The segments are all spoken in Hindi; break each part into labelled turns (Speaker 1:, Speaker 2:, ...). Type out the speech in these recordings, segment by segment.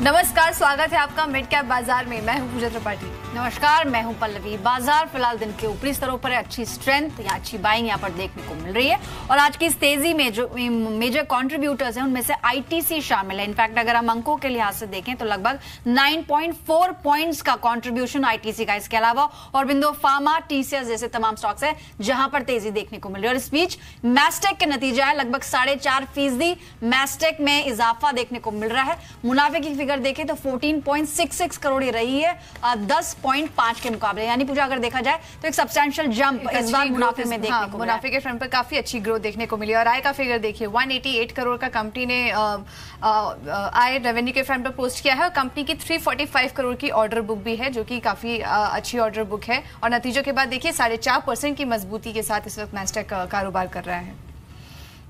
Speaker 1: नमस्कार, स्वागत है आपका मिड कैप बाजार में। मैं हूं पूजा त्रिपाठी।
Speaker 2: नमस्कार, मैं हूं पल्लवी। बाजार फिलहाल दिन के ऊपरी स्तरों पर अच्छी स्ट्रेंथ या अच्छी बाइंग यहां पर देखने को मिल रही है और आज की इस तेजी में जो मेजर कंट्रीब्यूटर्स हैं उनमें से आईटीसी शामिल है। इनफैक्ट अगर हम अंकों के लिहाज से देखें तो लगभग 9.4 पॉइंट्स का कंट्रीब्यूशन आईटीसी का। इसके अलावा और बिंदु फार्मा, टीसीएस जैसे तमाम स्टॉक्स है जहां पर तेजी देखने को मिल रही है। और इस बीच मैस्टेक के नतीजा है लगभग 4.5% मैस्टेक में इजाफा देखने को मिल रहा है। मुनाफे की फिगर देखें तो 14.66 करोड़ रही है 10.5 के मुकाबले, यानी पूजा अगर देखा जाए तो एक सब्सटैंशियल जंप इस बार मुनाफे में देखने को
Speaker 1: मुनाफे के फ्रंट पर काफी अच्छी ग्रोथ देखने को मिली। और आय का फिगर देखिए 188 करोड़ का कंपनी ने आय रेवेन्यू के फ्रंट पर पोस्ट किया है और कंपनी की 345 करोड़ की ऑर्डर बुक भी है जो कि काफी अच्छी ऑर्डर बुक है। और नतीजों के बाद देखिए 4.5% की मजबूती के साथ इस वक्त मैस्टेक कारोबार कर रहा है।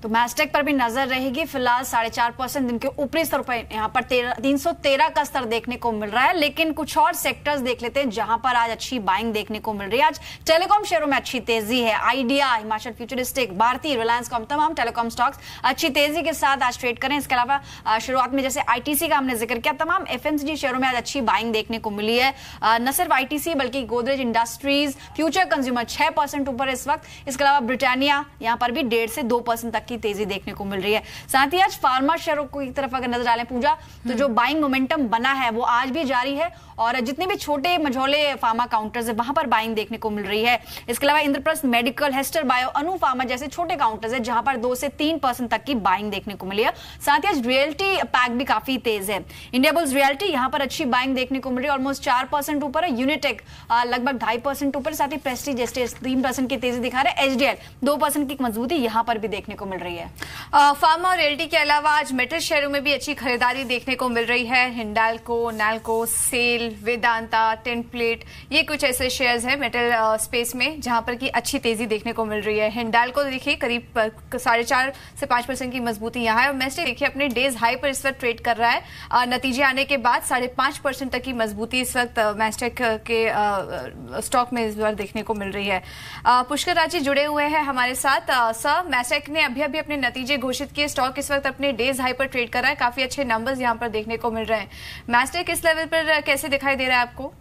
Speaker 2: तो मैस्टेक पर भी नजर रहेगी। फिलहाल 4.5% दिन के ऊपरी स्तर पर यहाँ पर 313 का स्तर देखने को मिल रहा है। लेकिन कुछ और सेक्टर्स देख लेते हैं जहां पर आज अच्छी बाइंग देखने को मिल रही है। आज टेलीकॉम शेयरों में अच्छी तेजी है। आइडिया, हिमाचल फ्यूचरिस्टिक, भारतीय, रिलायंस कॉम, तमाम टेलीकॉम स्टॉक्स अच्छी तेजी के साथ आज ट्रेड करें। इसके अलावा शुरुआत में जैसे आईटीसी का हमने जिक्र किया, तमाम एफएमसीजी शेयरों में आज अच्छी बाइंग देखने को मिली है। न सिर्फ आईटीसी बल्कि गोदरेज इंडस्ट्रीज, फ्यूचर कंज्यूमर 6% ऊपर इस वक्त। इसके अलावा ब्रिटानिया यहाँ पर भी 1.5 से 2% तक की तेजी देखने को मिल रही है। साथ ही आज फार्मा शेयरों की तरफ अगर नजर डालें पूजा तो जो बाइंग मोमेंटम बना है वो आज भी जारी है और जितने भी छोटे मझोले फार्मा काउंटर्स है वहां पर बाइंग देखने को मिल रही है। इसके अलावा इंद्रप्रस्थ मेडिकल, हेस्टर बायो, अनु फार्मा जैसे छोटे काउंटर्स है जहां पर 2 से 3% तक की बाइंग देखने को मिली है। साथ ही आज रियल्टी पैक भी काफी तेज है। इंडिया बुल्स रियल्टी यहां पर अच्छी बाइंग देखने को मिल रही है, ऑलमोस्ट 4% ऊपर है। यूनिटेक लगभग 2.5% ऊपर, साथ ही प्रेस्टीज एस्टेट्स 3% की तेजी दिखा रहे हैं। एचडीएल 2% की मजबूती यहां पर भी देखने को मिल रही है।
Speaker 1: फार्मा और रियल्टी के अलावा आज मेटल शेयरों में भी अच्छी खरीदारी देखने को मिल रही है। हिंडाल्को, नैल्को, सेल, वेदांता, टेम्पलेट, ये कुछ ऐसे शेयर्स हैं मेटल स्पेस में जहां पर की अच्छी तेजी देखने को मिल रही है। हिंडाल्को देखिए करीब 4.5 से 5% की मजबूती यहाँ है और मैस्टेक देखिए अपने डेज हाई पर इस वक्त ट्रेड कर रहा है। नतीजे आने के बाद 5.5% तक की मजबूती इस वक्त मैस्टेक के स्टॉक में इस बार देखने को मिल रही है। पुष्कर राजी जुड़े हुए हैं हमारे साथ। सर, मैस्टेक ने अभी अभी नतीजे घोषित किए, स्टॉक इस वक्त अपने डेज हाई पर ट्रेड कर रहा है, काफी अच्छे नंबर्स यहां पर देखने को मिल रहे हैं। मैस्टेक इस लेवल पर कैसे दिखाई दे रहा है आपको?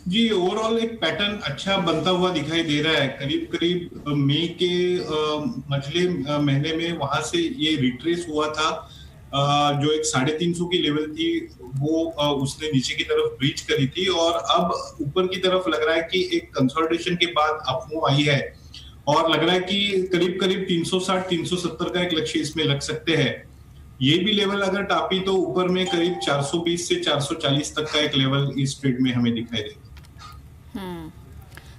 Speaker 3: जी, ओवरऑल एक पैटर्न अच्छा बनता हुआ दिखाई दे रहा है। करीब करीब मई के मझले महीने में वहां से ये रिट्रेस हुआ था। जो एक 350 की लेवल थी वो उसने नीचे की तरफ ब्रीच करी थी और अब ऊपर की तरफ लग रहा है कि एक कंसोलिडेशन के बाद अपमूव आई है और लग रहा है कि करीब करीब 360-370 का एक लक्ष्य इसमें लग सकते हैं। ये भी लेवल अगर टापी तो ऊपर में करीब 420 से 440 तक का एक लेवल इस ट्रेड में हमें दिखाई देगा।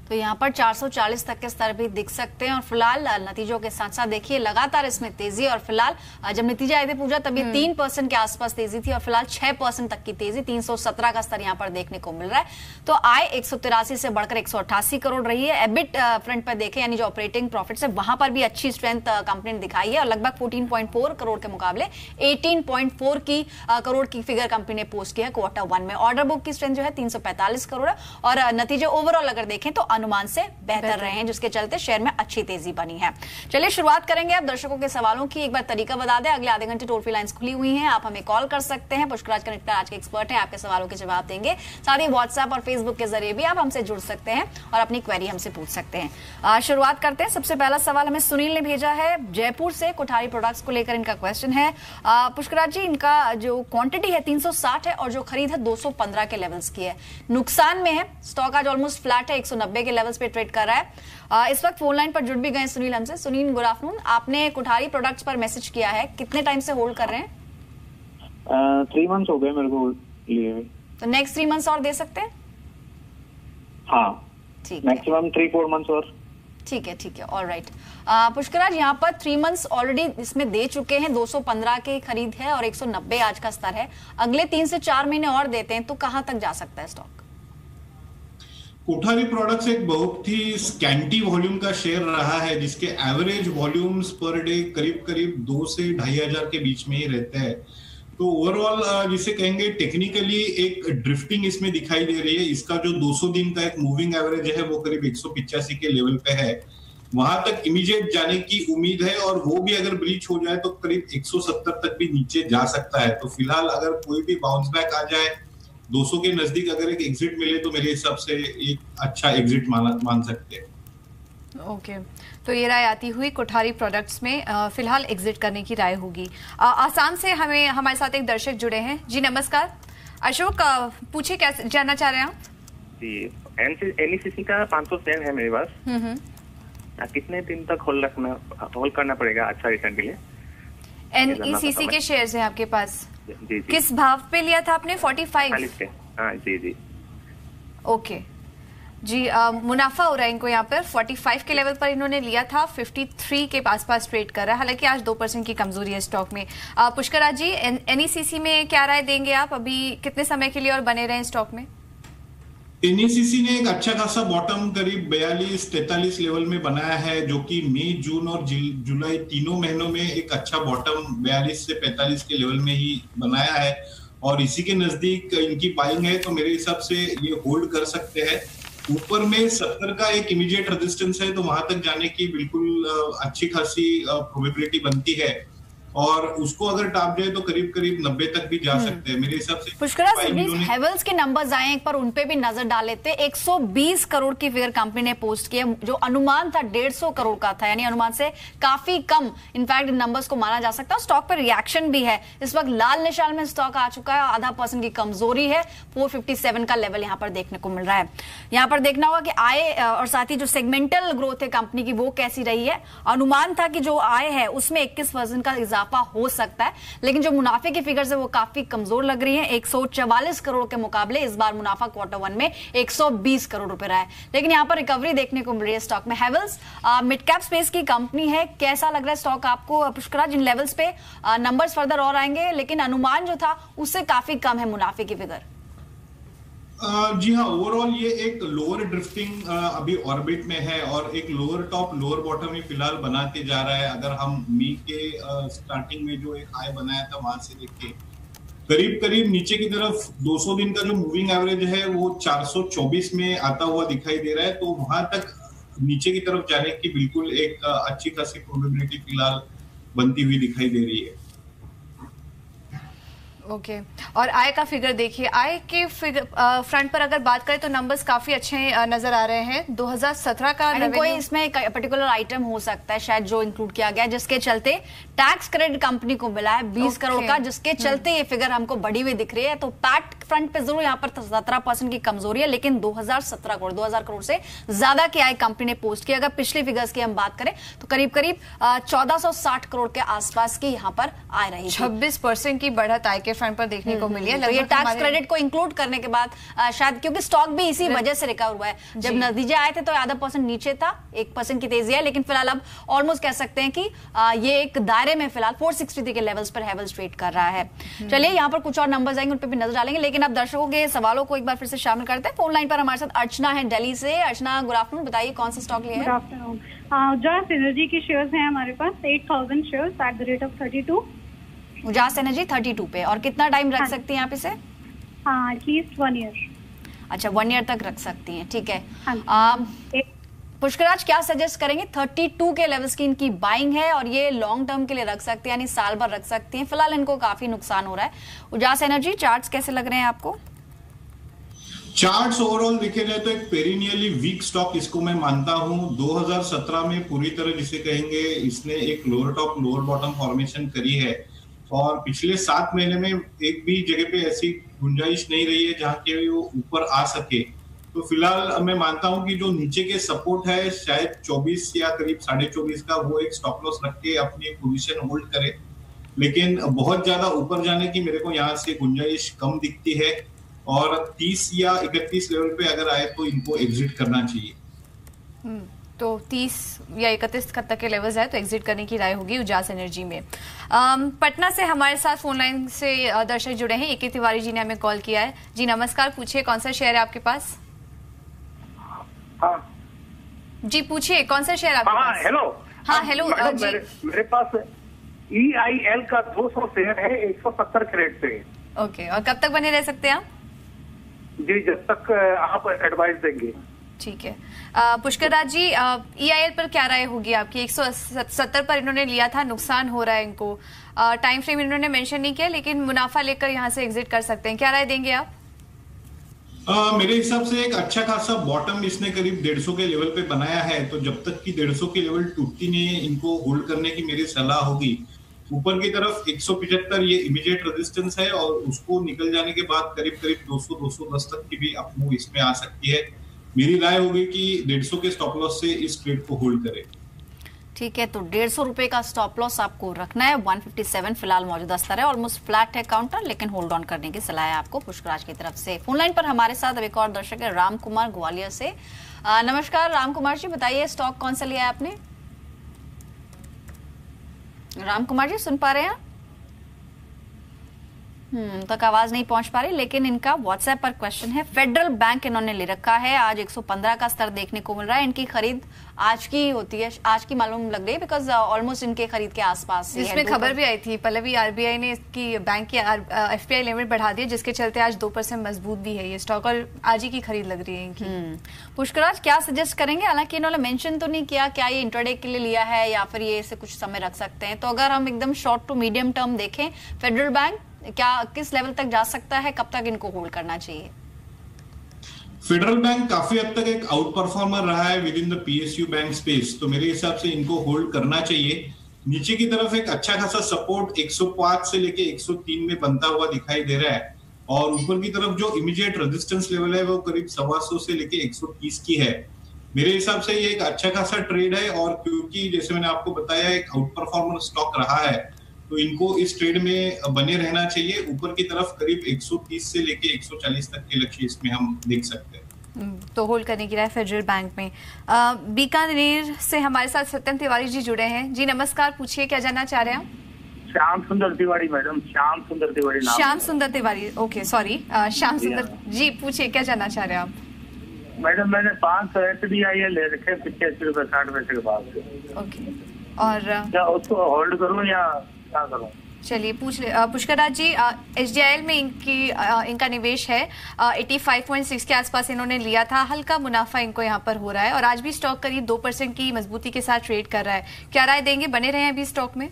Speaker 2: तो यहाँ पर 440 तक के स्तर भी दिख सकते हैं और फिलहाल नतीजों के साथ साथ देखिए लगातार इसमें तेजी। और फिलहाल जब नतीजे आए थे पूजा तभी 3% के आसपास तेजी थी और फिलहाल 6% तक की तेजी, 317 का स्तर यहाँ पर देखने को मिल रहा है। तो आय 183 से बढ़कर 188 करोड़ रही है। एबिट फ्रंट पर देखें यानी जो ऑपरेटिंग प्रॉफिट है वहां पर भी अच्छी स्ट्रेंथ कंपनी ने दिखाई है और लगभग 14.4 करोड़ के मुकाबले 18.4 की करोड़ की फिगर कंपनी ने पोस्ट किया है Q1 में। ऑर्डर बुक की स्ट्रेंथ जो है 345 करोड़ है और नतीजे ओवरऑल अगर देखें तो अनुमान से बेहतर रहे हैं जिसके चलते शेयर में अच्छी तेजी बनी है। चलिए शुरुआत करेंगे अब दर्शकों के सवालों की। एक बार तरीका बता दें, अगले आधे घंटे टोल फ्री लाइंस खुली हुई हैं, आप हमें कॉल कर सकते हैं। पुष्कराज कनेक्टर आज के एक्सपर्ट हैं, आपके सवालों के जवाब देंगे। साथ ही व्हाट्सएप और फेसबुक के जरिए भी आप हमसे जुड़ सकते हैं और अपनी क्वेरी हमसे पूछ सकते हैं। शुरुआत करते हैं। सबसे पहला सवाल हमें सुनील ने भेजा है जयपुर से, कोठारी प्रोडक्ट्स को लेकर इनका क्वेश्चन है। पुष्कराज जी, इनका जो क्वांटिटी है 360 है और जो खरीद है 215 के लेवल्स की है, नुकसान में है। स्टॉक आज ऑलमोस्ट फ्लैट है, 190 के लेवल्स पे ट्रेड कर रहा है। इस वक्त फोन लाइन पर जुड़ भी गए सुनील हमसे। Sunil, good afternoon. आपने कोठारी प्रोडक्ट्स पर मैसेज किया है, कितने टाइम से होल्ड कर रहे हैं?
Speaker 4: 3 मंथ्स हो गए मेरे को लिए।
Speaker 2: तो नेक्स्ट 3 मंथ्स और दे सकते हैं?
Speaker 4: हाँ,
Speaker 2: ठीक,
Speaker 4: मैक्सिमम 3-4 मंथ्स और।
Speaker 2: ठीक है, ऑल राइट। पुष्कराज, यहाँ पर 3 मंथ्स ऑलरेडी इसमें दे चुके हैं, 215 की खरीद है और 190 आज का स्तर है। अगले 3 से 4 महीने और देते हैं तो कहां तक जा सकता है स्टॉक?
Speaker 3: कोठारी प्रोडक्ट्स एक बहुत ही स्कैंटी वॉल्यूम का शेयर रहा है जिसके एवरेज वॉल्यूम्स पर डे करीब करीब 2 से 2,500 के बीच में ही रहते हैं। तो ओवरऑल जिसे कहेंगे टेक्निकली एक ड्रिफ्टिंग इसमें दिखाई दे रही है। इसका जो 200 दिन का एक मूविंग एवरेज है वो करीब 185 के लेवल पे है। वहां तक इमीडिएट जाने की उम्मीद है, और वो भी अगर ब्रीच हो जाए तो करीब 170 तक भी नीचे जा सकता है। तो फिलहाल अगर कोई भी बाउंस बैक आ जाए 200 के नजदीक अगर एक एग्जिट मिले तो मेरे हिसाब से एक अच्छा एग्जिट मान सकते हैं।
Speaker 1: ओके, तो ये राय आती हुई कोठारी प्रोडक्ट्स में फिलहाल एग्जिट करने की राय होगी। आसाम से हमारे साथ एक दर्शक जुड़े हैं। जी नमस्कार अशोक, पूछिए क्या जानना चाह रहे हैं आप?
Speaker 5: जी, एनईसीसी का 500 शेयर है मेरे पास। कितने दिन तक होल्ड करना पड़ेगा अच्छा रिटर्न के लिए?
Speaker 1: एनईसीसी के शेयर्स हैं आपके पास?
Speaker 5: जी।
Speaker 1: किस भाव पे लिया था आपने? 45?
Speaker 5: हाँ जी।
Speaker 1: ओके जी, मुनाफा हो रहा है इनको यहाँ पर 45 के लेवल पर इन्होंने लिया था, 53 के आसपास ट्रेड कर रहा है। हालांकि आज 2% की कमजोरी है स्टॉक में। पुष्कर जी, एनईसीसी में क्या राय देंगे आप? अभी कितने समय के लिए और बने रहे स्टॉक में?
Speaker 3: एनईसीसी ने एक अच्छा खासा बॉटम करीब 42-43 लेवल में बनाया है, जो कि मई, जून और जुलाई तीनों महीनों में एक अच्छा बॉटम 42 से 45 के लेवल में ही बनाया है, और इसी के नजदीक इनकी बाइंग है। तो मेरे हिसाब से ये होल्ड कर सकते हैं। ऊपर में 70 का एक इमीडिएट रेजिस्टेंस है, तो वहां तक जाने की बिल्कुल अच्छी खासी प्रोबेबिलिटी बनती है, और उसको अगर टाप जाए तो करीब करीब 90 तक भी जा सकते हैं मेरे हिसाब से।
Speaker 2: पुष्करा, हेवल्स के नंबर्स आए एक बार उन पे भी नजर डाल लेते। 120 करोड़ की फिगर कंपनी ने पोस्ट की है, जो अनुमान था 150 करोड़ का था, यानी अनुमान से काफी कम इनफैक्ट नंबर्स को माना जा सकता है। स्टॉक पर रिएक्शन भी है, इस वक्त लाल निशान में स्टॉक आ चुका है, 0.5% की कमजोरी है, 457 का लेवल यहाँ पर देखने को मिल रहा है। यहाँ पर देखना होगा कि आय और साथ ही जो सेगमेंटल ग्रोथ है कंपनी की वो कैसी रही है। अनुमान था कि जो आय है उसमें 21% का इजाफा हो सकता है, लेकिन जो मुनाफे की फिगर्स है वो काफी कमजोर लग रही है। 144 करोड़ के मुकाबले इस बार मुनाफा Q1 में 120 करोड़ रुपए रहा है, लेकिन यहां पर रिकवरी देखने को मिल रही है स्टॉक में। हेवल्स मिड कैप स्पेस की कंपनी है, कैसा लग रहा है स्टॉक आपको पुष्करा? जिन लेवल्स पे नंबर्स फर्दर और आएंगे, लेकिन अनुमान जो था उससे काफी कम है मुनाफे की फिगर।
Speaker 3: जी हाँ, ओवरऑल ये एक लोअर ड्रिफ्टिंग अभी ऑर्बिट में है, और एक लोअर टॉप लोअर बॉटम ही फिलहाल बनाते जा रहा है। अगर हम मई के स्टार्टिंग में जो एक हाई बनाया था वहां से देख के करीब करीब नीचे की तरफ 200 दिन का जो मूविंग एवरेज है वो 424 में आता हुआ दिखाई दे रहा है। तो वहां तक नीचे की तरफ जाने की बिल्कुल एक अच्छी खासी प्रोबेबिलिटी फिलहाल बनती हुई दिखाई दे रही है।
Speaker 1: ओके, और आय का फिगर देखिए। आय के फिगर फ्रंट पर अगर बात करें तो नंबर्स काफी अच्छे नजर आ रहे हैं। 2017 का
Speaker 2: कोई इसमें एक पर्टिकुलर आइटम हो सकता है शायद जो इंक्लूड किया गया, जिसके चलते टैक्स क्रेडिट कंपनी को मिला है 20 करोड़ का, जिसके चलते ये फिगर हमको बढ़ी हुई दिख रही है। तो पैट फ्रंट पे जरूर यहाँ पर 17% की कमजोरी है, लेकिन 2017 करोड़ 2000 करोड़ से ज्यादा की आय कंपनी ने पोस्ट की। अगर पिछली फिगर्स की हम बात करें तो करीब करीब 1460 करोड़ के आसपास की यहाँ पर आय रही।
Speaker 1: 26% की बढ़त आय के फ्रंट पर देखने को मिली है।
Speaker 2: तो ये टैक्स क्रेडिट को इंक्लूड करने के बाद शायद, क्योंकि स्टॉक भी इसी वजह से रिकवर हुआ है। जब नतीजे आए थे तो 0.5% नीचे था, 1% की तेजी है, लेकिन फिलहाल अब ऑलमोस्ट कह सकते हैं कि ये एक दायरे में फिलहाल 463 के लेवल्स पर हेवल्स ट्रेड कर रहा है। चलिए यहाँ पर कुछ और नंबर्स आएंगे, उन पर भी नजर डालेंगे, लेकिन अब दर्शकों के सवालों को एक बार फिर से शामिल करते हैं। फोन लाइन पर हमारे साथ अर्चना है दिल्ली से। अर्चना, गुड आफ्टरनून, बताइए कौन सा स्टॉक लिया है?
Speaker 6: Good afternoon. उजास एनर्जी के शेयर्स हैं हमारे पास 8000 shares at the rate of 32।
Speaker 2: Ujaas Energy 32 पे, और कितना टाइम रख सकती हैं आप इसे?
Speaker 6: हाँ, एटलीस्ट 1 ईयर।
Speaker 2: अच्छा, 1 ईयर तक रख सकती हैं, ठीक है।
Speaker 6: हाँ।
Speaker 2: पुष्कराज, क्या सजेस्ट करेंगे? 32 के लेवल्स की इनकी बाइंग है, और ये लॉन्ग टर्म के लिए रख सकते हैं, यानी साल भर रख सकती हैं। फिलहाल इनको काफी नुकसान हो रहा है। उजास एनर्जी चार्ट्स कैसे लग रहे हैं आपको?
Speaker 3: चार्ट्स ओवरऑल देखे जाए तो एक पेरिनियरली वीक स्टॉक इसको मैं मानता हूं। 2017 में पूरी तरह जिसे कहेंगे इसने एक lower top lower bottom formation करी है, और पिछले 7 महीने में एक भी जगह पे ऐसी गुंजाइश नहीं रही है जहां के वो ऊपर आ सके। तो फिलहाल मैं मानता हूं कि जो नीचे के सपोर्ट है शायद 24 या करीब 24.5 का, वो एक स्टॉप लॉस रख के अपनी पोजीशन होल्ड करे, लेकिन बहुत ज्यादा ऊपर जाने की मेरे को यहाँ से गुंजाइश कम दिखती है, और 30 या 31 लेवल पे अगर आए तो इनको एग्जिट करना चाहिए।
Speaker 1: तो 30 या 31 तक के लेवल्स है तो एग्जिट करने की राय होगी उजास एनर्जी में। पटना से हमारे साथ फोन लाइन से दर्शक जुड़े हैं। ए.के. तिवारी जी ने हमें कॉल किया है। जी नमस्कार, पूछिए कौन सा शेयर है आपके पास?
Speaker 5: हाँ
Speaker 1: जी पूछिए, कौन सा शेयर आपके पास?
Speaker 5: हेलो।
Speaker 1: हाँ हेलो जी।
Speaker 5: मेरे पास EIL का 200 शेयर है 170 क्रेडिट पे।
Speaker 1: ओके, और कब तक बने रह सकते हैं आप?
Speaker 5: जी, जब तक आप एडवाइस देंगे।
Speaker 1: ठीक है। पुष्कर राज जी, EIL पर क्या राय होगी आपकी? 170 पर इन्होंने लिया था, नुकसान हो रहा है इनको। टाइम फ्रेम इन्होंने मेंशन नहीं किया, लेकिन मुनाफा लेकर यहां से एग्जिट कर सकते हैं। क्या राय देंगे आप?
Speaker 3: मेरे हिसाब से एक अच्छा खासा बॉटम इसने करीब 150 के लेवल पे बनाया है, तो जब तक कि 150 के लेवल टूटती नहीं है, इनको होल्ड करने की मेरी सलाह होगी। ऊपर की तरफ 175 ये इमीडिएट रेजिस्टेंस है, और उसको निकल जाने के बाद करीब करीब 200-210 तक की भी अपमूव इसमें आ सकती है। मेरी राय होगी कि 150 के स्टॉप लॉस से इस ट्रेड को होल्ड करें।
Speaker 2: ठीक है, तो 150 रुपए का स्टॉप लॉस आपको रखना है। 157 फिलहाल मौजूदा स्तर है, ऑलमोस्ट फ्लैट है काउंटर, लेकिन होल्ड ऑन करने की सलाह है आपको पुष्कराज की तरफ से। फोन लाइन पर हमारे साथ अब एक और दर्शक है, राम कुमार ग्वालियर से। नमस्कार राम कुमार जी, बताइए स्टॉक कौन सा लिया है आपने? राम कुमार जी सुन पा रहे हैं? तक आवाज नहीं पहुंच पा रही, लेकिन इनका व्हाट्सएप पर क्वेश्चन है। फेडरल बैंक इन्होंने ले रखा है, आज 115 का स्तर देखने को मिल रहा है। इनकी खरीद आज की होती है, आज की मालूम लग रही है, बिकॉज ऑलमोस्ट इनके खरीद के आसपास।
Speaker 1: इसमें खबर भी आई थी पल्लवी, RBI ने इसकी बैंक की FPI लिमिट बढ़ा दी है, जिसके चलते आज 2% मजबूत भी है ये स्टॉक, और आज ही की खरीद लग रही है इनकी।
Speaker 2: पुष्कराज क्या सजेस्ट करेंगे? हालांकि इन्होंने मेंशन तो नहीं किया क्या ये इंट्राडे के लिए लिया है या फिर ये इसे कुछ समय रख सकते हैं। तो अगर हम एकदम शॉर्ट टू मीडियम टर्म देखें, फेडरल बैंक क्या किस लेवल तक जा सकता है, कब तक इनको होल्ड करना चाहिए?
Speaker 3: फेडरल बैंक काफी हद तक एक आउट परफॉर्मर रहा है with in the PSU bank space, तो मेरे हिसाब से इनको होल्ड करना चाहिए। नीचे की तरफ एक अच्छा खासा सपोर्ट 105 से लेके 103 में बनता हुआ दिखाई दे रहा है, और ऊपर की तरफ जो इमीडिएट रेजिस्टेंस लेवल है वो करीब 125 से लेके 130 की है। मेरे हिसाब से ये एक अच्छा खासा ट्रेड है, और क्योंकि जैसे मैंने आपको बताया एक आउट परफॉर्मर स्टॉक रहा है, तो इनको इस ट्रेड में बने रहना चाहिए। ऊपर की तरफ करीब 130 से लेके 140 तक के लक्ष्य इसमें हम देख सकते हैं,
Speaker 1: तो होल्ड करने की राय फेडरल बैंक में। बीकानेर से हमारे साथ सत्यम तिवारी जी जुड़े हैं। जी नमस्कार, पूछिए क्या जानना चाह रहे हैं आप?
Speaker 7: श्याम सुंदर तिवारी मैडम, श्याम सुंदर तिवारी नाम।
Speaker 1: श्याम सुंदर तिवारी, ओके सॉरी, श्याम सुंदर जी, पूछिए क्या जानना चाह रहे हैं आप?
Speaker 7: मैडम मैंने 500 SDI ले रखे 85 रुपए 60 पैसे के बाद।
Speaker 1: ओके, और
Speaker 7: क्या उसको होल्ड करूं या क्या करूं?
Speaker 1: चलिए पूछ ले। पुष्कर राज जी, SDIL में इनका निवेश है, 85.6 के आसपास इन्होंने लिया था, हल्का मुनाफा इनको यहाँ पर हो रहा है, और आज भी स्टॉक करीब 2% की मजबूती के साथ ट्रेड कर रहा है। क्या राय देंगे, बने रहे अभी स्टॉक में?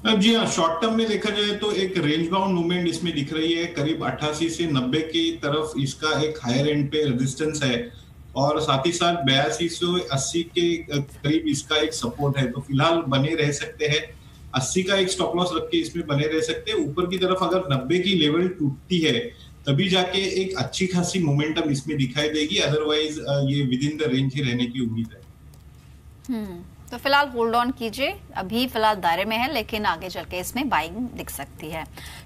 Speaker 3: जी हाँ, शॉर्ट टर्म में देखा जाए तो एक रेंज बाउंड मूवमेंट इसमें दिख रही है। करीब 88 से 90 की तरफ इसका एक हायर एंड पे रेजिस्टेंस है, और साथ ही साथ 8280 के करीब इसका एक सपोर्ट है, तो फिलहाल बने रह सकते हैं। 80 का एक स्टॉप लॉस रख के इसमें बने रह सकते हैं। ऊपर की तरफ अगर 90 की लेवल टूटती है, तभी जाके एक अच्छी खासी मोमेंटम इसमें दिखाई देगी, अदरवाइज ये विद इन द रेंज ही रहने की उम्मीद है।
Speaker 2: तो फिलहाल होल्ड ऑन कीजिए, अभी फिलहाल दायरे में है, लेकिन आगे चल के इसमें बाइंग दिख सकती है।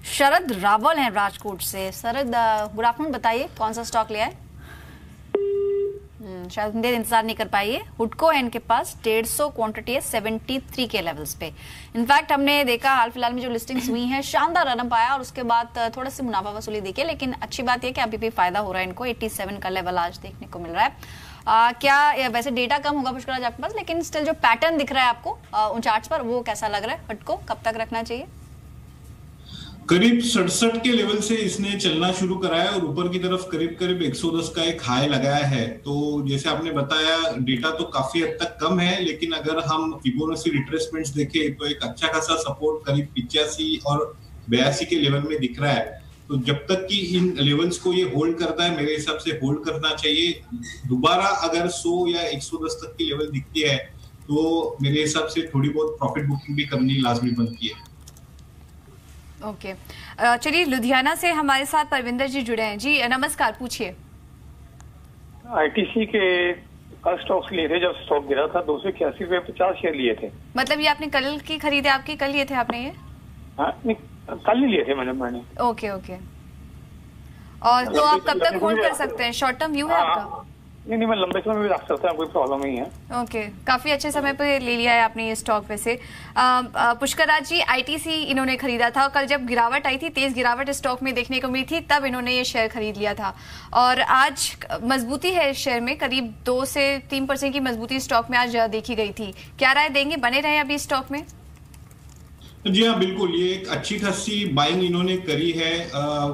Speaker 2: शरद रावल हैं राजकोट से। शरद गुड आफ्टरनून, बताइए कौन सा स्टॉक लिया है? शायद देर इंतजार नहीं कर पाइए। हुडको है इनके पास, 150 क्वांटिटी है 73 के लेवल्स पे। इनफैक्ट हमने देखा हाल फिलहाल में जो लिस्टिंग्स हुई हैं, शानदार रन पाया, और उसके बाद थोड़ा सी मुनाफा वसूली देखी, लेकिन अच्छी बात यह कि अभी भी फायदा हो रहा है इनको। 87 का लेवल आज देखने को मिल रहा है। क्या वैसे डेटा कम होगा पुष्कराज आपके पास, लेकिन स्टिल जो पैटर्न दिख रहा है आपको उन चार्ट्स पर, वो कैसा लग रहा है? हुडको कब तक रखना चाहिए?
Speaker 3: करीब 67 के लेवल से इसने चलना शुरू करा है, और ऊपर की तरफ करीब करीब 110 का एक हाई लगाया है। तो जैसे आपने बताया, डेटा तो काफी हद तक कम है, लेकिन अगर हम फिबोनाची रिट्रेसमेंट्स देखें तो एक अच्छा खासा सपोर्ट करीब 85 और 82 के लेवल में दिख रहा है। तो जब तक कि इन लेवल्स को ये होल्ड करता है, मेरे हिसाब से होल्ड करना चाहिए। दोबारा अगर 100 या 110 तक की लेवल दिखती है, तो मेरे हिसाब से थोड़ी बहुत प्रॉफिट बुकिंग भी करनी लाजमी बनती है।
Speaker 1: ओके, चलिए लुधियाना से हमारे साथ परविंदर जी जुड़े हैं। जी नमस्कार, पूछिए।
Speaker 8: ITC के कल स्टॉक्स लिए थे, जब स्टॉक गिरा था 281 रुपए 50 शेयर लिए थे।
Speaker 1: मतलब ये आपने कल की खरीदे, आपकी कल लिए थे आपने ये?
Speaker 8: हाँ, नहीं कल नहीं लिए थे मैंने।
Speaker 1: ओके ओके, और तो आप कब तक होल्ड कर सकते हैं? शॉर्ट टर्म व्यू है आपका?
Speaker 8: नहीं, मैं लंबे समय में भी रख सकता हूँ, कोई प्रॉब्लम नहीं है।
Speaker 1: ओके, काफी अच्छे समय पे ले लिया है आपने ये स्टॉक। वैसे पुष्कर राज जी, ITC इन्होंने खरीदा था, कल जब गिरावट आई थी, तेज गिरावट स्टॉक में देखने को मिली थी, तब इन्होंने ये शेयर खरीद लिया था, और आज मजबूती है इस शेयर में, करीब 2 से 3% की मजबूती स्टॉक में आज देखी गई थी। क्या राय देंगे, बने रहे अभी स्टॉक में?
Speaker 3: जी हाँ, बिल्कुल, ये एक अच्छी खासी बाइंग इन्होंने करी है।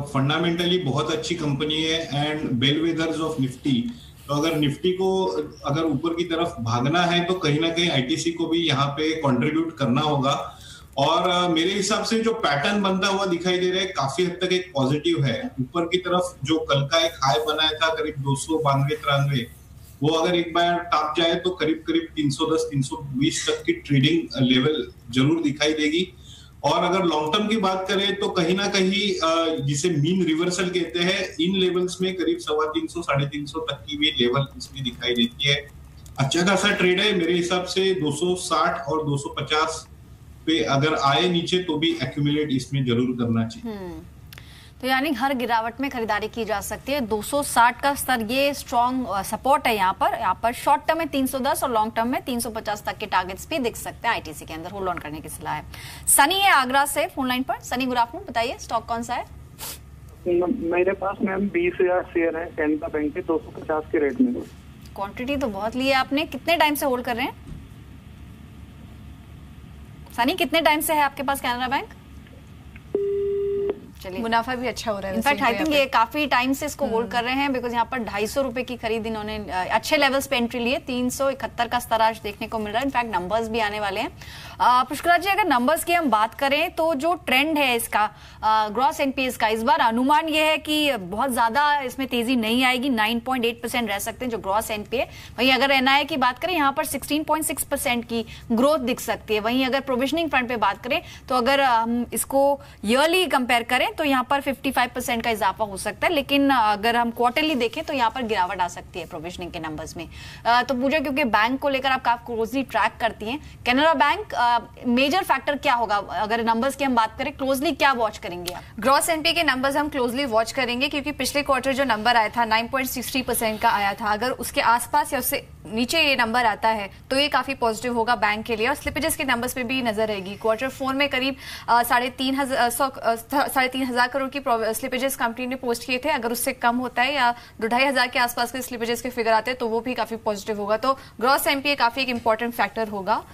Speaker 3: फंडामेंटली बहुत अच्छी कंपनी है, एंड बेलवेदर्स ऑफ निफ्टी तो अगर निफ्टी को अगर ऊपर की तरफ भागना है तो कहीं ना कहीं आईटीसी को भी यहाँ पे कंट्रीब्यूट करना होगा। और मेरे हिसाब से जो पैटर्न बनता हुआ दिखाई दे रहा है काफी हद तक एक पॉजिटिव है। ऊपर की तरफ जो कल का एक हाई बनाया था करीब 292-93, वो अगर एक बार टॉप जाए तो करीब करीब 310-320 तक की ट्रेडिंग लेवल जरूर दिखाई देगी। और अगर लॉन्ग टर्म की बात करें तो कहीं ना कहीं जिसे मीन रिवर्सल कहते हैं, इन लेवल्स में करीब 350-350 तक की भी लेवल इसमें दिखाई देती है। अच्छा खासा ट्रेड है मेरे हिसाब से। 260 और 250 पे अगर आए नीचे तो भी एक्यूमुलेट इसमें जरूर करना चाहिए।
Speaker 2: तो यानी हर गिरावट में खरीदारी की जा सकती है। 260 का स्तर ये स्ट्रॉन्ग सपोर्ट है यहाँ पर शॉर्ट टर्म में 310 और लॉन्ग टर्म में 350 तक के टारगेट्स भी दिख सकते हैं। आईटीसी के अंदर होल्ड ऑन करने की सलाह है। सनी है आगरा से फोन लाइन पर। सनी, गुड आफ्टरनून, बताइए स्टॉक कौन सा है?
Speaker 7: मेरे पास मैम 20,000 शेयर है कैनरा बैंक के 250 के रेट में।
Speaker 2: क्वांटिटी तो बहुत ली है आपने। कितने टाइम से होल्ड कर रहे हैं सनी? कितने टाइम से है आपके पास कैनरा बैंक? चलिए,
Speaker 1: मुनाफा भी अच्छा हो रहा है।
Speaker 2: इनफैक्ट आई थिंक ये काफी टाइम से इसको होल्ड कर रहे हैं बिकॉज यहाँ पर 250 रुपए की खरीद इन्होंने अच्छे लेवल्स पे एंट्री लिए। 371 का स्तर आज देखने को मिल रहा है। इनफैक्ट नंबर्स भी आने वाले हैं। पुष्कराज जी, अगर नंबर्स की हम बात करें तो जो ट्रेंड है इसका ग्रॉस एनपीएस का, इस बार अनुमान ये है कि बहुत ज्यादा इसमें तेजी नहीं आएगी। 9.8% रह सकते हैं जो ग्रॉस एनपीए। वहीं अगर एनआई की बात करें यहाँ पर 16.6% की ग्रोथ दिख सकती है। वहीं अगर प्रोविजनिंग फ्रंट पे बात करें तो अगर हम इसको ईयरली कंपेयर करें तो यहाँ पर 55% का इजाफा हो सकता है। लेकिन अगर हम क्वार्टरली देखें तो यहाँ पर गिरावट आ सकती है प्रोविजनिंग के नंबर्स में। तो पूजा, क्योंकि बैंक को लेकर आप काफी क्लोजली ट्रैक करती हैं, कैनरा बैंक मेजर फैक्टर क्या होगा? अगर नंबर्स की हम बात करें क्लोजली क्या वॉच करेंगे आप?
Speaker 1: ग्रॉस एनपीए के नंबर्स हम क्लोजली वॉच करेंगे क्योंकि पिछले क्वार्टर जो नंबर आया था 9.60% का आया था। अगर उसके आसपास या उससे नीचे ये नंबर आता है तो ये काफी पॉजिटिव होगा बैंक के लिए। और स्लिपेजेस के नंबर्स पे भी नजर रहेगी। क्वार्टर 4 में करीब 3,500 करोड़ की स्लिपेजेस कंपनी ने पोस्ट किए थे। अगर उससे कम होता है या 2,500 के आसपास के स्लिपेजेस के फिगर आते हैं तो वो भी काफी पॉजिटिव होगा। तो ग्रॉस एनपीए काफी एक इंपॉर्टेंट फैक्टर होगा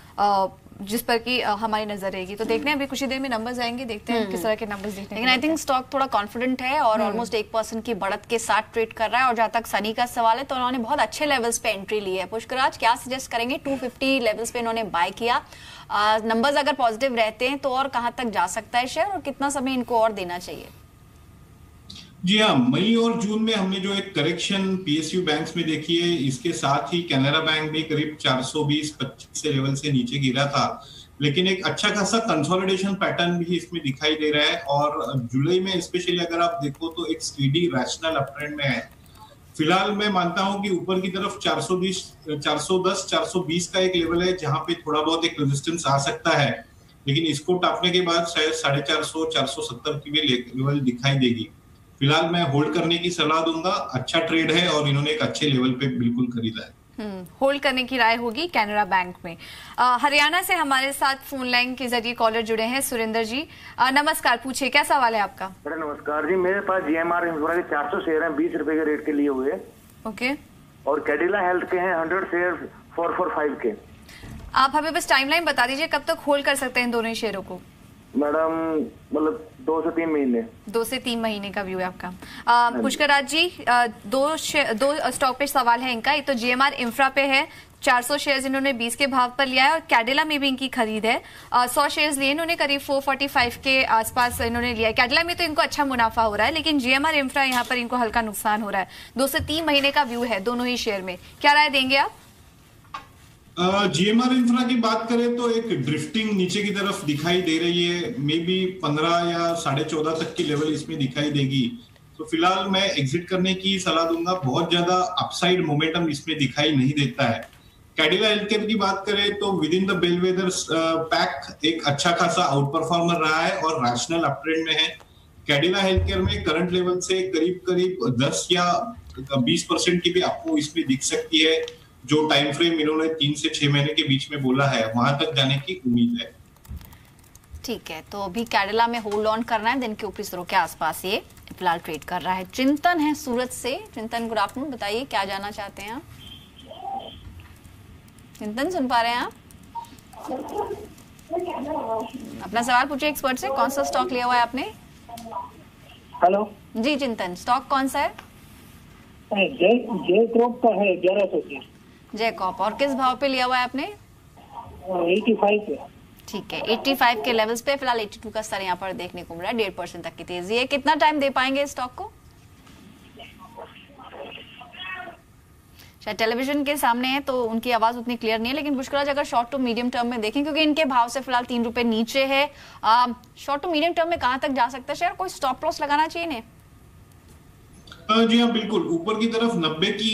Speaker 1: जिस पर की हमारी नजर रहेगी। तो देखते हैं, अभी कुछ ही देर में नंबर्स आएंगे, देखते हैं किस तरह के नंबर्स देखने।
Speaker 2: लेकिन आई थिंक स्टॉक थोड़ा कॉन्फिडेंट है और ऑलमोस्ट 1% की बढ़त के साथ ट्रेड कर रहा है। और जहां तक सनी का सवाल है तो उन्होंने बहुत अच्छे लेवल्स पे एंट्री ली है। पुष्कराज, क्या सजेस्ट करेंगे? 250 लेवल्स पे इन्होंने बाय किया। नंबर्स अगर पॉजिटिव रहते हैं तो और कहां तक जा सकता है शेयर और कितना समय इनको और देना चाहिए?
Speaker 3: जी हाँ, मई और जून में हमने जो एक करेक्शन पीएसयू बैंक्स में देखी है, इसके साथ ही कैनरा बैंक भी करीब 420-25 से लेवल से नीचे गिरा था। लेकिन एक अच्छा खासा कंसोलिडेशन पैटर्न भी इसमें दिखाई दे रहा है। और जुलाई में स्पेशली अगर आप देखो तो एक स्पीडी रैशनल अपट्रेंड में है। फिलहाल मैं मानता हूं कि ऊपर की तरफ 410-420 का एक लेवल है जहां पे थोड़ा बहुत एक रेजिस्टेंस आ सकता है। लेकिन इसको टॉपने के बाद शायद 450-470 की भी लेवल दिखाई देगी। फिलहाल मैं होल्ड करने की सलाह दूंगा। अच्छा ट्रेड है और इन्होंने एक अच्छे लेवल पे बिल्कुल खरीदा है।
Speaker 1: होल्ड करने की राय होगी कैनरा बैंक में। हरियाणा से हमारे साथ फोन लाइन के जरिए कॉलर जुड़े हैं सुरेंद्र जी। नमस्कार, पूछिए क्या सवाल है आपका?
Speaker 7: नमस्कार जी, मेरे पास जीएमआर इंफ्रा के 400 शेयर हैं 20 रुपए के रेट के लिए हुए।
Speaker 1: ओके।
Speaker 7: और कैडिला हेल्थ के हैं 100 शेयर 445 के।
Speaker 1: आप हमें बस टाइमलाइन बता दीजिए कब तक होल्ड कर सकते हैं दोनों ही शेयरों को?
Speaker 7: मैडम मतलब 2 से 3 महीने।
Speaker 1: 2 से 3 महीने का व्यू है आपका। पुष्कराज जी, दो स्टॉक पे सवाल है इनका। एक तो जीएमआर इंफ्रा पे है, 400 शेयर्स इन्होंने 20 के भाव पर लिया है। और कैडिला में भी इनकी खरीद है, 100 शेयर्स लिए इन्होंने करीब 445 के आसपास इन्होंने लिया है। कैडिला में तो इनको अच्छा मुनाफा हो रहा है लेकिन जीएमआर इंफ्रा यहाँ पर इनको हल्का नुकसान हो रहा है। 2 से 3 महीने का व्यू है दोनों ही शेयर में, क्या राय देंगे आप?
Speaker 3: जीएमआर इंफ्रा की बात करें तो एक ड्रिफ्टिंग नीचे की तरफ दिखाई दे रही है। मे बी 15 या 14.5 तक की लेवल इसमें दिखाई देगी। तो फिलहाल मैं एग्जिट करने की सलाह दूंगा। बहुत ज्यादा अपसाइड मोमेंटम इसमें दिखाई नहीं देता है। कैडिला हेल्थकेयर की बात करें तो with in the Bellwether pack एक अच्छा खासा आउट परफॉर्मर रहा है और रैशनल अपट्रेंड में है। कैडिला हेल्थकेयर में करंट लेवल से करीब 10 या 20% की भी आपको इसमें दिख सकती है। जो टाइम फ्रेम इन्होंने 3 से 6 महीने के बीच में बोला है वहां तक जाने की उम्मीद है।
Speaker 2: ठीक है, तो अभी कैडिला में होल्ड ऑन करना है। दिन के ऊपरी स्तरों के आसपास ये फिलहाल ट्रेड कर रहा है। चिंतन है सूरत से। चिंतन, गुड आफ्टरनून, बताइए क्या जानना चाहते हैं आप? चिंतन, सुन पा रहे हैं आप? अपना सवाल पूछिए एक्सपर्ट से। कौन सा स्टॉक लिया हुआ है आपने?
Speaker 9: हेलो
Speaker 2: जी चिंतन, स्टॉक कौन सा है?
Speaker 7: जय क्रॉप का है 1100 से।
Speaker 2: जय क्रॉप, और किस भाव पे लिया हुआ है आपने?
Speaker 7: 85 पे।
Speaker 2: ठीक है, 85 के लेवल्स पे, फिलहाल 82 का स्तर यहाँ पर देखने को मिला है। 1.5% तक की तेजी है। कितना टाइम दे पाएंगे स्टॉक को? शायद टेलीविजन के सामने है तो उनकी आवाज उतनी क्लियर नहीं है, लेकिन पुष्कराज अगर शॉर्ट टू मीडियम टर्म में देखें, क्योंकि इनके भाव से फिलहाल 3 रुपए नीचे है, शॉर्ट टू मीडियम टर्म में कहां तक जा सकता है शेयर? कोई स्टॉप लॉस लगाना चाहिए इन्हें?
Speaker 3: जी हाँ, बिल्कुल। ऊपर की तरफ 90 की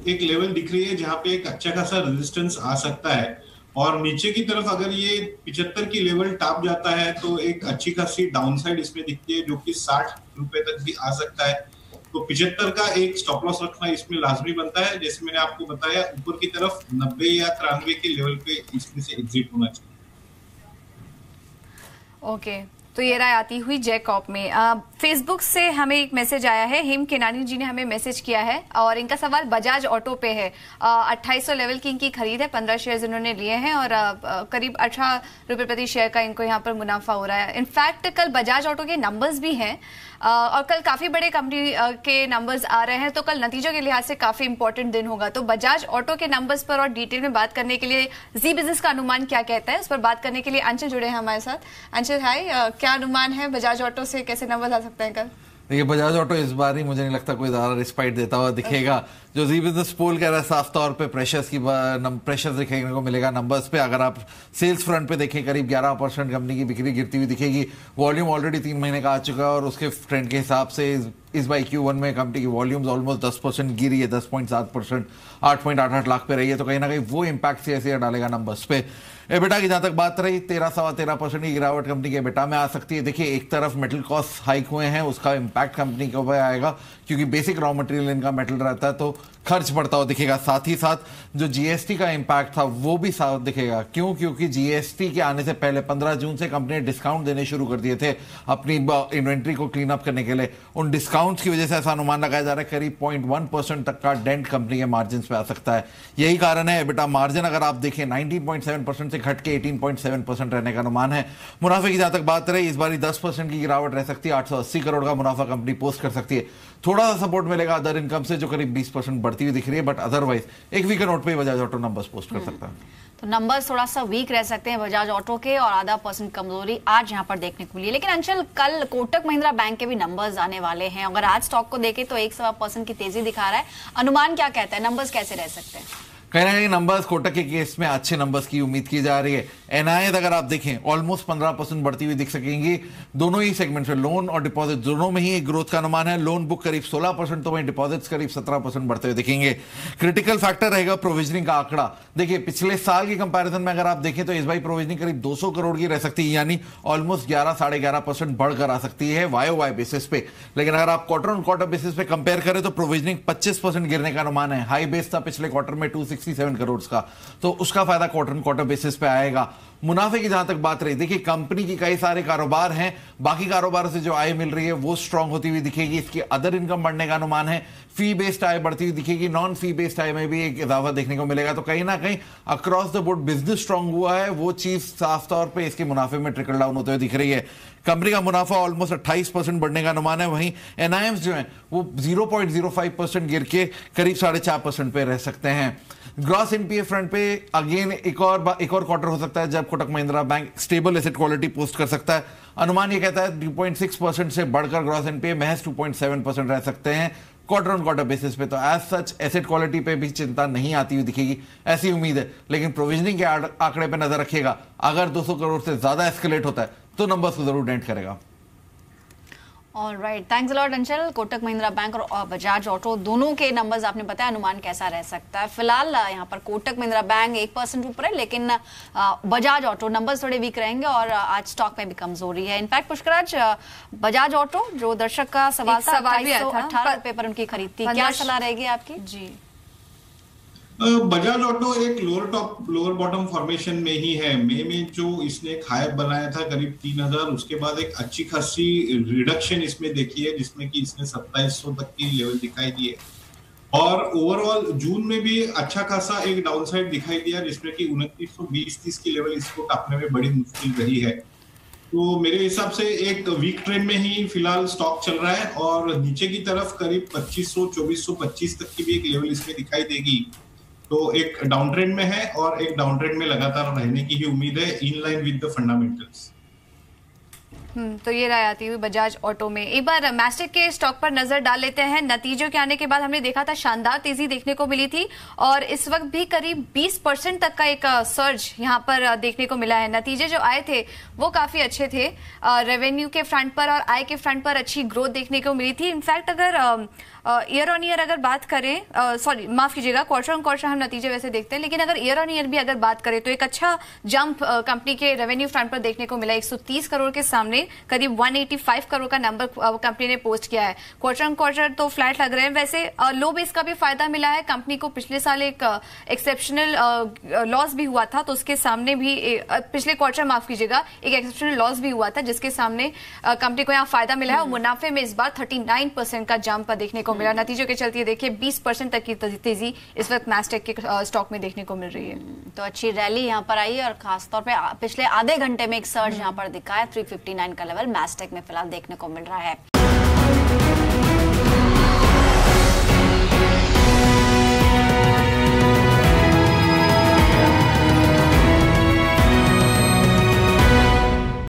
Speaker 3: एक लेवल दिख रही है जहां पे एक अच्छा खासा रेजिस्टेंस आ सकता है, और नीचे की तरफ अगर ये 75 की लेवल टॉप जाता है तो एक अच्छी खासी डाउनसाइड इसमें दिखती है, जो कि 60 रुपए तक भी आ सकता है। तो 75 का एक स्टॉप लॉस रखना इसमें लाजमी बनता है। जैसे मैंने आपको बताया, ऊपर की तरफ 90 या 93 के लेवल पे इसमें से एग्जिट होना चाहिए।
Speaker 1: ओके, तो ये राय आती हुई जय कॉप में। फेसबुक से हमें एक मैसेज आया है, हेम केनानी जी ने हमें मैसेज किया है और इनका सवाल बजाज ऑटो पे है। 2800 लेवल की इनकी खरीद है, 15 शेयर्स इन्होंने लिए हैं और करीब 18 रुपए प्रति शेयर का इनको यहाँ पर मुनाफा हो रहा है। इनफैक्ट कल बजाज ऑटो के नंबर्स भी हैं और कल काफी बड़े कंपनी के नंबर्स आ रहे हैं, तो कल नतीजों के लिहाज से काफी इंपॉर्टेंट दिन होगा। तो बजाज ऑटो के नंबर्स पर और डिटेल में बात करने के लिए जी बिजनेस का अनुमान क्या कहता है, उस पर बात करने के लिए अंचल जुड़े हैं हमारे साथ। अंचल हाय, क्या अनुमान है बजाज ऑटो से, कैसे नंबर आ सकते हैं कल?
Speaker 9: देखिए, बजाज ऑटो इस बार ही मुझे नहीं लगता कोई ज्यादा रिस्पाइट देता हुआ दिखेगा। जो जी बिजनेस पोल कह रहा है, साफ तौर पे प्रेशर्स दिखने को मिलेगा नंबर्स पे। अगर आप सेल्स फ्रंट पे देखें, करीब 11% कंपनी की बिक्री गिरती हुई दिखेगी। वॉल्यूम ऑलरेडी 3 महीने का आ चुका है और उसके ट्रेंड के हिसाब से इस बाई Q1 में कंपनी की वॉल्यूम्स ऑलमोस्ट 10% गिरी है, 10.7%, 8.88 लाख पे रही है। तो कहीं ना कहीं वो इम्पैक्ट सीएसए डालेगा नंबर्स पे। एबिटा की जहां तक बात रही, 13-13.5% की गिरावट कंपनी के एबिटा में आ सकती है। देखिए, एक तरफ मेटल कॉस्ट हाइक हुए हैं, उसका इम्पैक्ट कंपनी के ऊपर आएगा, क्योंकि बेसिक रॉ मटेरियल इनका मेटल रहता है तो खर्च बढ़ता हुआ दिखेगा। साथ ही साथ जो जीएसटी का इम्पैक्ट था वो भी साफ दिखेगा। क्यों? क्योंकि जीएसटी के आने से पहले 15 जून से कंपनी ने डिस्काउंट देने शुरू कर दिए थे अपनी इन्वेंट्री को क्लीन अप करने के लिए। उन डिस्काउंट्स की वजह से ऐसा अनुमान लगाया जा रहा है करीब 0.1% तक का डेंट कंपनी के मार्जिन पे आ सकता है। यही कारण है एबिटा मार्जिन अगर आप देखें 19.7% से घट के 18.7% रहने का अनुमान है। मुनाफे की जहां तक बात रही, इस बार 10% की गिरावट रह सकती है। 880 करोड़ का मुनाफा कंपनी पोस्ट कर सकती है। थोड़ा सा सपोर्ट मिलेगा अदर इनकम से, जो करीब 20% बढ़ती हुई दिख रही है, बट अदरवाइज एक वीक नोट पे बजाज ऑटो नंबर्स पोस्ट कर सकता है।
Speaker 2: तो नंबर्स थोड़ा सा वीक रह सकते हैं बजाज ऑटो के, और आधा % कमजोरी आज यहाँ पर देखने को मिली। लेकिन अंचल, कल कोटक महिंद्रा बैंक के भी नंबर्स आने वाले हैं। अगर आज स्टॉक को देखें तो 1.25% की तेजी दिखा रहा है। अनुमान क्या कहता है, नंबर्स कैसे रह सकते हैं?
Speaker 9: कहीं ना कहीं नंबर्स कोटक के केस में अच्छे नंबर्स की उम्मीद की जा रही है। एनआईए अगर आप देखें ऑलमोस्ट 15% बढ़ती हुई दिख सकेंगी। दोनों ही सेगमेंट में लोन और डिपॉजिट दोनों में ही एक ग्रोथ का अनुमान है। लोन बुक करीब 16%, तो वहीं डिपॉजिट्स करीब 17% बढ़ते हुए दिखेंगे। क्रिटिकल फैक्टर रहेगा प्रोविजनिंग का आंकड़ा। देखिए, पिछले साल की कंपैरिजन में अगर आप देखें तो इस बार प्रोविजनिंग करीब 200 करोड़ की रह सकती है, यानी ऑलमोस्ट 11-11.5% बढ़कर आ सकती है YOY बेसिस पे। लेकिन अगर आप क्वार्टर ऑन क्वार्टर बेसिस पे कंपेयर करें तो प्रोविजनिंग 25% गिरने का अनुमान है। हाई बेस था पिछले क्वार्टर में 267 करोड़ का, तो उसका फायदा क्वार्टर ऑन क्वार्टर बेसिस पे आएगा। मुनाफे की जहां तक बात रही, देखिए कंपनी की कई सारे कारोबार हैं, बाकी कारोबारों से जो आय मिल रही है वो स्ट्रांग होती हुई दिखेगी। इसकी अदर इनकम बढ़ने का अनुमान है। फी बेस्ड आय बढ़ती हुई दिखेगी, नॉन फी बेस्ड आय में भी एक इजाफा देखने को मिलेगा। तो कहीं ना कहीं across the board business strong हुआ है, वो चीज साफ तौर पर इसके मुनाफे में ट्रिकल डाउन होते हुए दिख रही है। कंपनी का मुनाफा ऑलमोस्ट 28% बढ़ने का अनुमान है। वहीं एनआईएम्स जो है वो 0.05% गिर के करीब 4.5% पे रह सकते हैं। ग्रॉस एनपीए फ्रंट पे अगेन एक और क्वार्टर हो सकता है जब Kotak Mahindra bank stable asset quality post कर सकता है। अनुमान ये कहता है 2.6% से बढ़कर ग्रॉस एनपीए महज 2.7% रह सकते हैं क्वार्टर ऑन क्वार्टर बेसिस पे। तो एज सच एसेट क्वालिटी पे भी चिंता नहीं आती हुई दिखेगी, ऐसी उम्मीद है। लेकिन प्रोविजनिंग के आंकड़े पे नजर रखिएगा, अगर 200 करोड़ से ज्यादा एस्केलेट होता है तो नंबर्स को जरूर डेंट करेगा।
Speaker 2: ऑलराइट, थैंक्स अ लॉट अंचल। कोटक महिंद्रा बैंक और बजाज ऑटो दोनों के नंबर्स आपने बताया, अनुमान कैसा रह सकता है। फिलहाल यहाँ पर कोटक महिंद्रा बैंक 1% ऊपर है, लेकिन बजाज ऑटो नंबर्स थोड़े वीक रहेंगे और आज स्टॉक में भी कमजोरी है। इनफैक्ट पुष्कराज, बजाज ऑटो जो दर्शक का सवाल था, 18 रुपए पर उनकी खरीद थी, क्या सलाह रहेगी आपकी? जी,
Speaker 3: बजाज ऑटो एक लोअर बॉटम फॉर्मेशन में ही है। मई में जो इसने एक हाई बनाया था करीब 3000, उसके बाद एक अच्छी खासी रिडक्शन इसमें देखी है, जिसमें कि इसने 2700 तक की लेवल दिखाई दी है। और ओवरऑल जून में भी अच्छा खासा एक डाउनसाइड दिखाई दिया, जिसमें कि 2920-30 की लेवल इसको काटने में बड़ी मुश्किल रही है। तो मेरे हिसाब से एक वीक ट्रेंड में ही फिलहाल स्टॉक चल रहा है और नीचे की तरफ करीब 2500 2425 तक की भी एक लेवल इसमें दिखाई देगी। तो एक डाउन ट्रेंड में है और एक डाउन ट्रेंड में लगातार रहने की ही उम्मीद है in line with the fundamentals.
Speaker 1: तो ये राय आती हुई बजाज ऑटो में। एक बार मैस्टेक के स्टॉक पर नजर डाल लेते हैं। नतीजों के आने के बाद हमने देखा था शानदार तेजी देखने को मिली थी और इस वक्त भी करीब 20% तक का एक सर्ज यहां पर देखने को मिला है। नतीजे जो आए थे वो काफी अच्छे थे। रेवेन्यू के फ्रंट पर और आय के फ्रंट पर अच्छी ग्रोथ देखने को मिली थी। इनफैक्ट अगर ईयर ऑन ईयर अगर बात करें, सॉरी माफ कीजिएगा, क्वार्टर ऑन क्वार्टर हम नतीजे वैसे देखते हैं, लेकिन अगर ईयर ऑन ईयर भी अगर बात करें तो एक अच्छा जंप कंपनी के रेवेन्यू फ्रंट पर देखने को मिला। 130 करोड़ के सामने करीब 185 करोड़ का नंबर कंपनी ने पोस्ट किया है। क्वार्टर ऑन क्वार्टर तो फ्लैट लग रहे हैं। वैसे लो बेस का भी फायदा मिला है कंपनी को। पिछले साल एक एक्सेप्शनल लॉस भी हुआ था, तो उसके सामने भी पिछले क्वार्टर माफ कीजिएगा एक एक्सेप्शनल लॉस भी हुआ था, जिसके सामने कंपनी को यहाँ फायदा मिला है और मुनाफे में इस बार 39% का जंप देखने को मिला। नतीजों के चलते देखिए 20% तक की तेजी इस वक्त मैस्टेक के स्टॉक में देखने को मिल रही है।
Speaker 2: तो अच्छी रैली यहाँ पर आई है और खासतौर पे पिछले आधे घंटे में एक सर्ज यहाँ पर दिखा है। 359 का लेवल मैस्टेक में फिलहाल देखने को मिल रहा है।